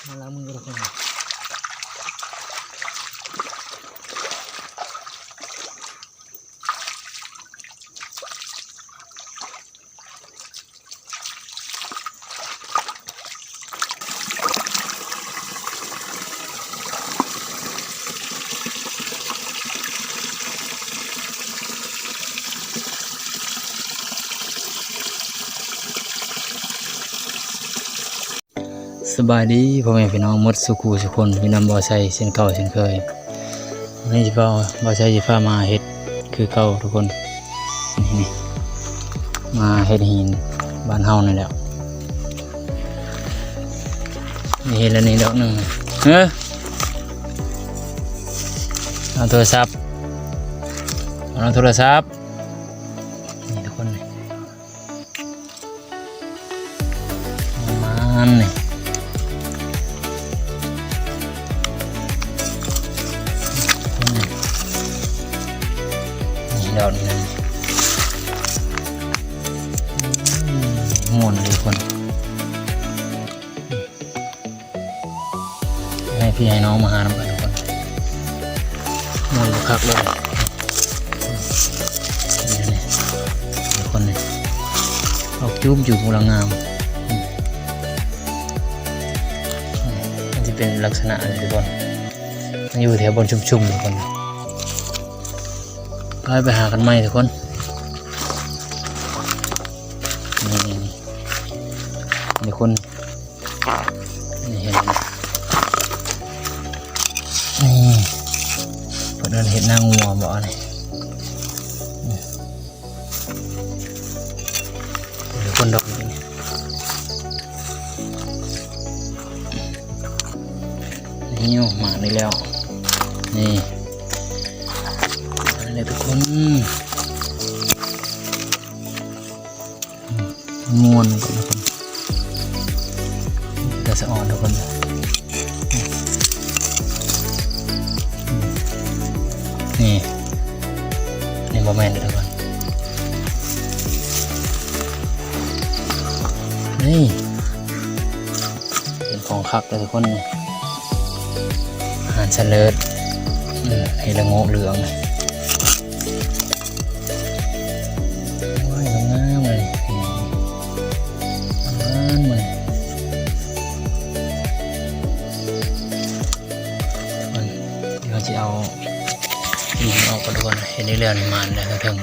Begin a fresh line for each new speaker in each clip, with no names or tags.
มาล้างมือทุกคนสบายดีพ่อแม่พี่น้องหมดสุขูสุคนพี่น้ำบ่อใส่เส้นเก่าเส้นเคยวันนี้จะบ่อใส่จะพามาเฮ็ดคือเก่าทุกคนนี่มาเฮ็ดหินบ้านเฮานี่แหละนี่เฮ็ดแล้วนี่ดอกหนึ่งเอาโทรศัพท์นี่ทุกคนนี่มันนี่ดอกนึงม่วนเลยคนให้พี่ให้น้องมาหาน้ำกันทุกคนม่วนคักเลยนี่ทุกคนนี่ออกจุ๊บอยู่มูลงามมันจะเป็นลักษณะอะไรทุกคนมันอยู่แถวบนชุ่มๆทุกคนไปหากันใหม่ทุกคนนี่คนนี่เห็นไหมนี่เพื่อนเห็นหน้างัวบ่เนี่ยทุกคนดอกนี้นี่มาได้แล้วนี่ทุกคนม้วนกันทุกคนจะสะอ่อนทุกคนนี่โมเมนต์ทุกคนนี่เป็นของคักเลยทุกคนอาหารเฉลิดให้ละโง่เหลืองจะเอาหินออกก็ทุกคนเห็นได้เรื่อยๆมันเลยทั้ง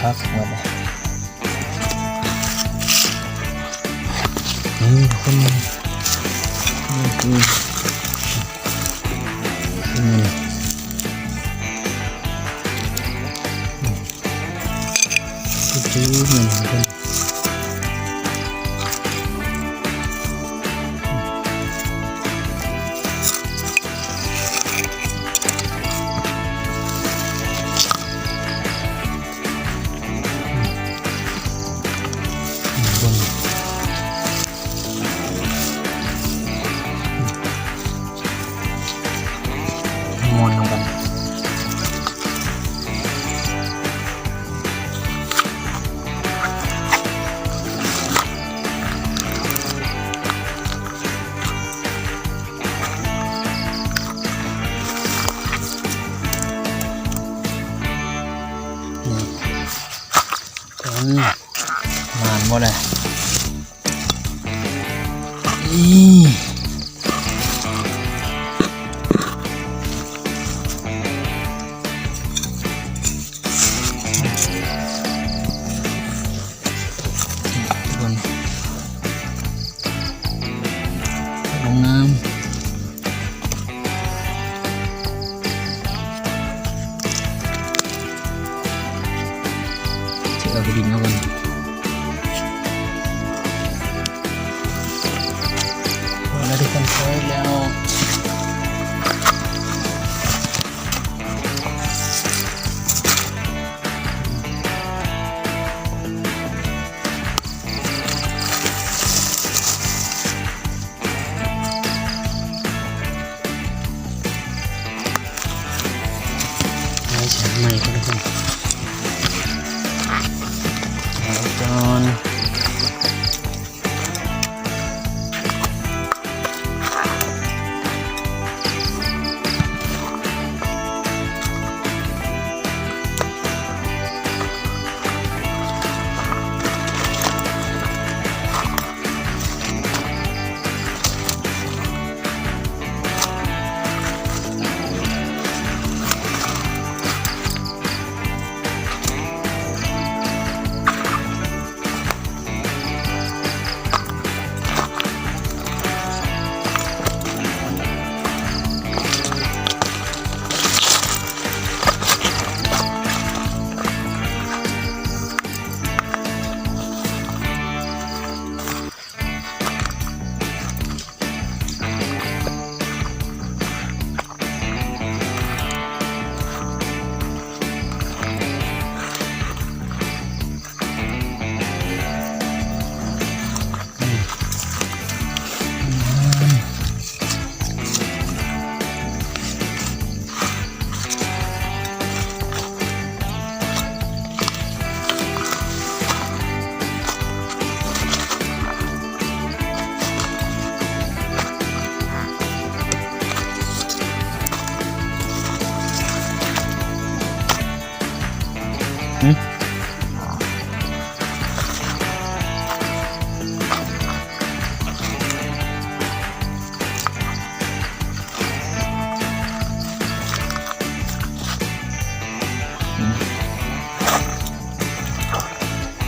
ครับหมดเลยนี่คนนี่จืดเหมือนกันม้วนลงกันมันหมดเลย เอาไปดินเอากันแล้วทุกคนเคยแล้วใหม่ก็ทุกคนแล้วจอน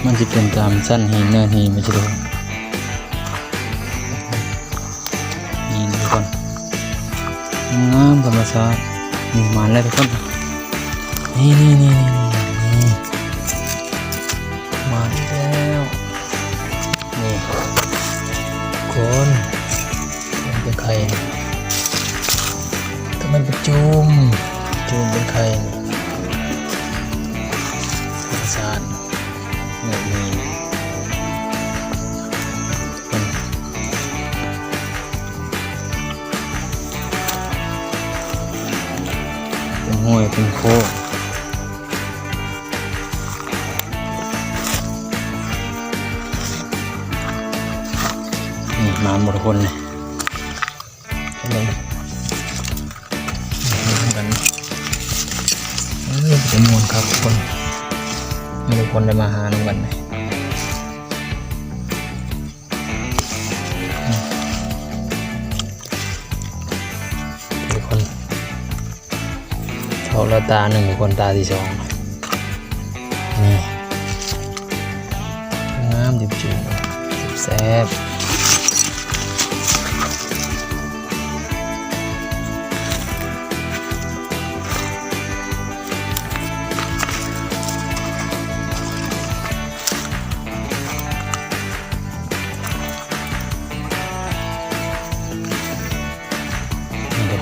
มันจะเป็นตามสั้นหินเนินหินไม่ใช่หรอนี่ทุกคนงามธรรมชาตินี่มาแล้วทุกคนนี่มาแล้วนี่คนมันเป็นไข่ก็มันเป็นจุ่มเป็นไข่ธรรมชาติแบบนี้เป็นห้วยเป็นโค้งนี่มาหมดคนเลยอะไรกันเป็นมวลครับทุกคนไม่ทุกคนได้มาหาน้องกันเลยทุกคนเขาละตาหนึ่งคนตาที่สองนี่งามจิบจุ่มแซ่บ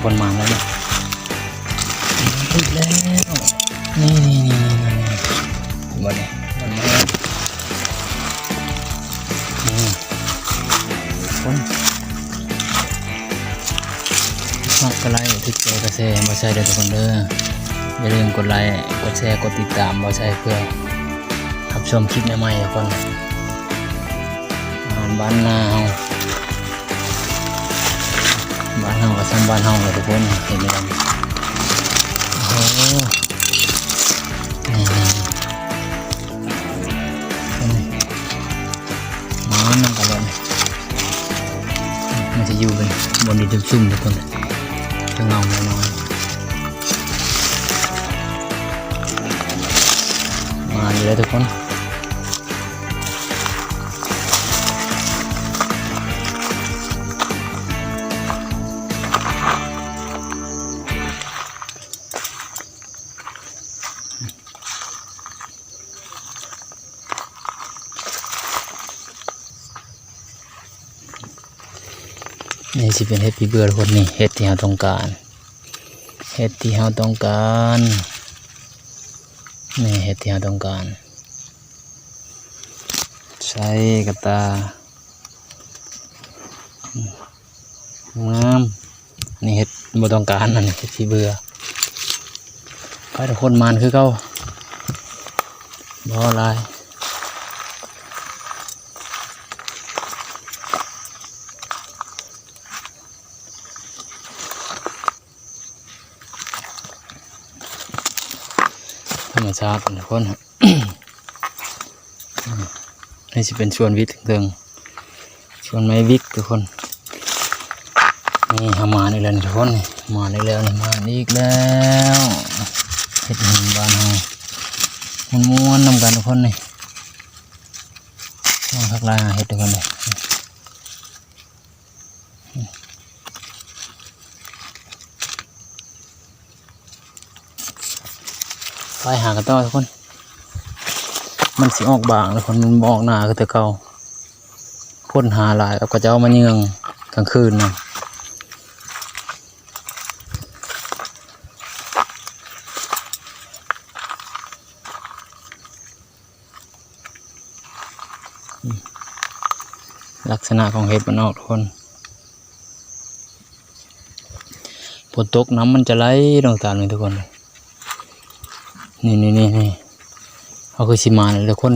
คนมาแล้วเนี่ยอีกแล้วนี่วันนี้คนมากกระไลค์ที่เจอกระแสมาใช้เด้อทุกคนเด้ออย่าลืมกดไลค์กดแชร์กดติดตามมาใช้เพื่อรับชมคลิปใหม่ๆทุกคนงานบ้านนาเฮากับซ้ำบ้านเฮาเลยทุกคนเห็นไหมครับโอ้นี่มานั่งกันเลยมันจะอยู่เป็นบนดินชุ่มๆทุกคนจะเงาน้อยๆมาอยู่เลยทุกคน นี่สิเป็นเห็ดปีเบื่อทุกคนนี่เห็ดที่เราต้องการเห็ดที่เราต้องการนี่เห็ดที่เราต้องการใช้กระตางามนี่เห็ดบ่ต้องการนั่นเห็ดปีเบื่อไปทุกคนมันคือเก่าบ่ลายธรรมชาติทุกคน นี่จะเป็นชวนวิทย์เติงชวนไม้วิกทุกคนนี่ทำมาอีกแล้วทุกคนมาอีกแล้วนี่มาอีกแล้วเห็ดหินบ้านเฮามันม้วนนำกันทุกคนนี่มาทักลายเห็ดทุกคนเลยไปหากันต่อทุกคนมันสิออกบางทุกคนมันออกหนาก็แต่เก่าคนหาหลายก็จะเอามาเยืองกลางคืนนะลักษณะของเห็ดมันออกทุกคนฝนตกน้ำมันจะไหลลงตามเลยทุกคนนี่เขาคือสีมาเลยทุกคน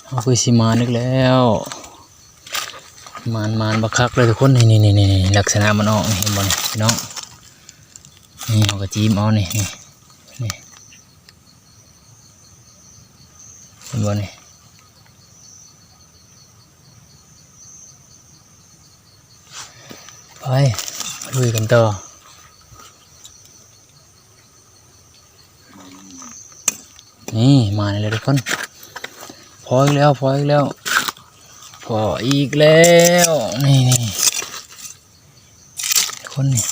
เขาคือสีมานึกแล้วมานบักคักเลยทุกคนนี่ลักษณะมันออกเห็นบ่นี่พี่น้องนี่เขาก็จิ้มเอานี่เห็นบ่นี่ไปลุยกันต่อนี่มาเลยทุกคนพออีกแล้วพออีกแล้วนี่ทุกคนนี่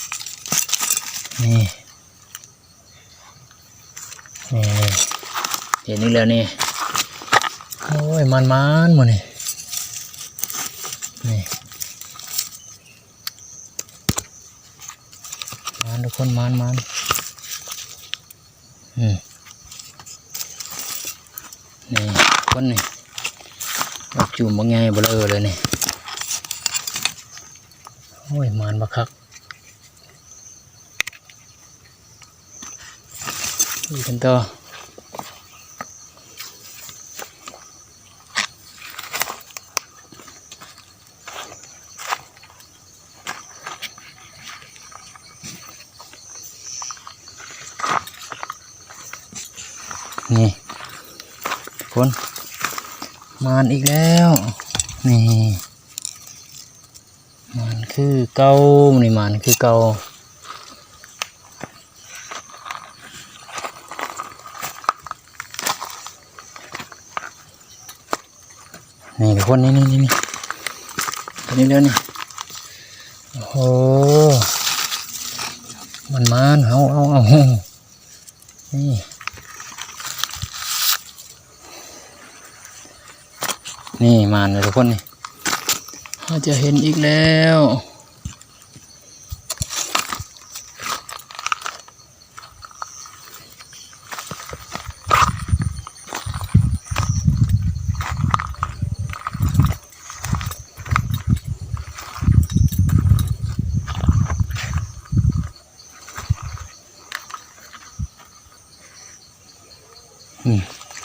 เห็นอีกแล้วนี่โอ้ยมันหมดนี่มันทุกคนมันนี่คนนี่ดอกจุ่มบางไงเบลอเลยนี่โอ้ยมันบักคักดูกันต่อนี่คนมันอีกแล้วนี่มันคือเก่านี่มันคือเก่านี่ทุกคนนี่เร็วนี่โอ้โหมันเอานี่มันเลยทุกคนนี่เราจะเห็นอีกแล้ว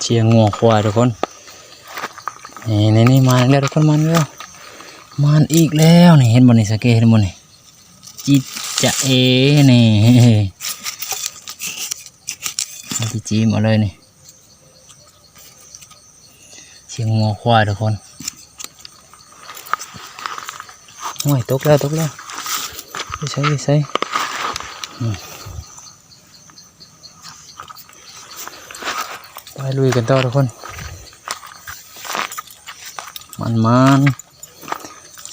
เชียงงัวควายทุกคนนี่มาแล้วทุกคนมันแล้วมันอีกแล้วนี่เห็นบนนี่สเกเห็นบนนี่จิจะนี่มาจีมาเลยนี่เชียงงัวควายทุกคนโอ้ยตกแล้วใส่ไปลุยกันต่อทุกคนมัน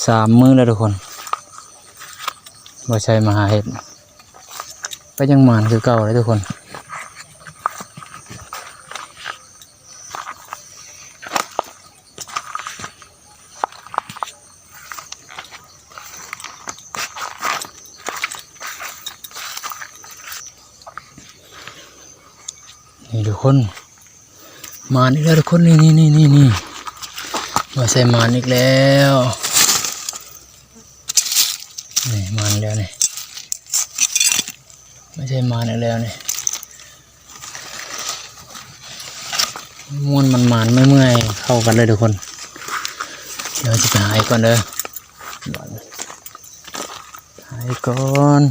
3 มื้อแล้วทุกคนบ่ใช่มาหาเห็ดก็ยังมันคือเก่าเลยทุกคน นี่ทุกคนมาอีกแล้วทุกคนนี่มาใส่มาอีกแล้วนี่มาแล้วนี่ไม่ใช่มาอีกแล้วนี่ม้วนมันไม่เมื่อยเข้ากันเลยทุกคนเดี๋ยวจะไปหายก่อนเด้อหายก่อน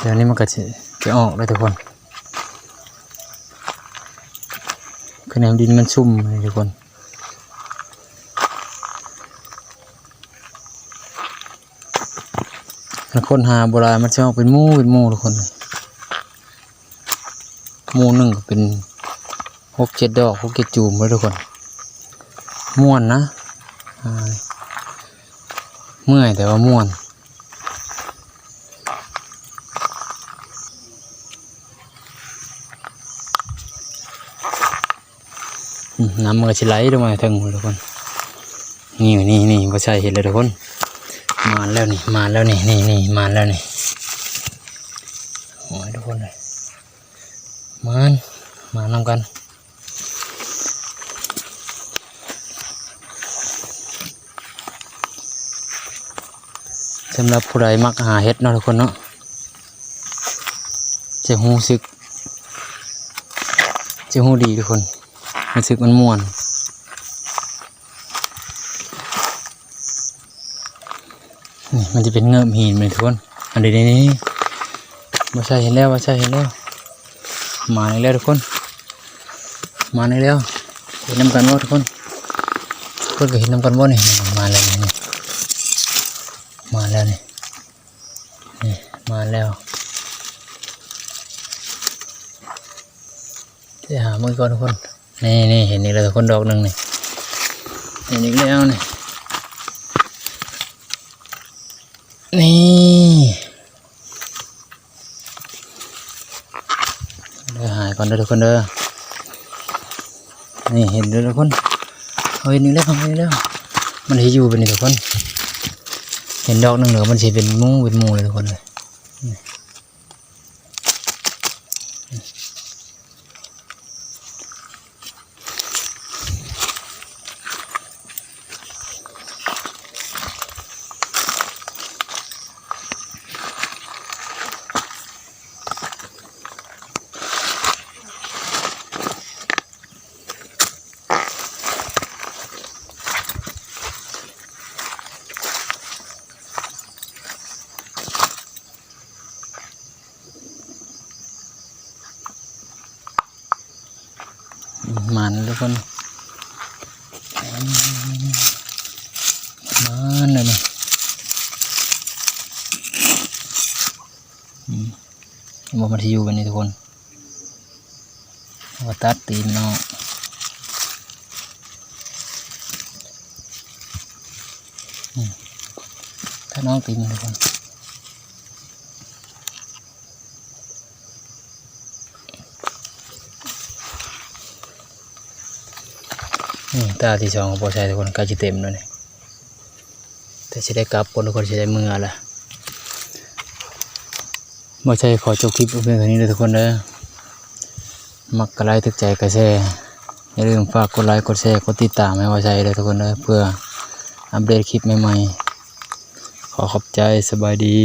เดี๋ยวนี้มันก็จะออกเลยทุกคนคือแนวดินมันชุ่มเลยทุกคนคนหาโบราณมันจะออกเป็นหมู่ทุกคนหมู่หนึ่งก็เป็น6-7 ดอก6-7 จูมเลยทุกคนม่วนนะเมื่อยแต่ว่าม่วนน้ำมันก็จะไหลลงมาทั้งหมดทุกคนนี่ว่าใช่เห็นเลยทุกคนมาแล้วนี่มาแล้วนี่มาแล้วนี่โอ้ยทุกคนเลยมานำกันสำหรับผู้ใดมักหาเห็ดเนาะทุกคนเนาะจะหูสึกจะหูดีทุกคนรู้สึกมันม่วนนี่มันจะเป็นเงือบหินเลยทุกคนอันนี้มาใช่เห็นแล้วมาแล้วทุกคนมาแล้วเห็นน้ำกันว่าทุกคนก็เห็นน้ำกันว่านี่มาแล้วนี่มาแล้วนี่มาแล้วจะหามือก่อนทุกคนนี่เห็นนี่เลยทุกคนดอกหนึ่งนี่เห็นอีกแล้วนี่เดี๋ยวหายก่อนเด้อทุกคนเด้อนี่เห็นด้วยทุกคนเห็นอีกแล้วมันจะอยู่เป็นนี่ทุกคนเห็นดอกหนึ่งเหลือมันจะเป็นหมู่เลยทุกคนเลยมันทุกคนมันเลยนี่มันจะอยู่กันนี่ทุกคนว่าตัดตีนเนาะถ้าน้องตีนทุกคนตาที่สองของพ่อชายทุกคนใกล้จะเต็มแล้วนี่แต่จะได้กลับคนทุกคนจะได้มือละพ่อชายขอจบคลิปเพียงเท่านี้เลยทุกคนเลยมักกระไลค์ทึกใจกระแสอย่าลืมฝากกดไลค์กดแชร์กดติดตามให้พ่อชายเลยทุกคนเลยเพื่ออัปเดตคลิปใหม่ๆขอขอบใจสบายดี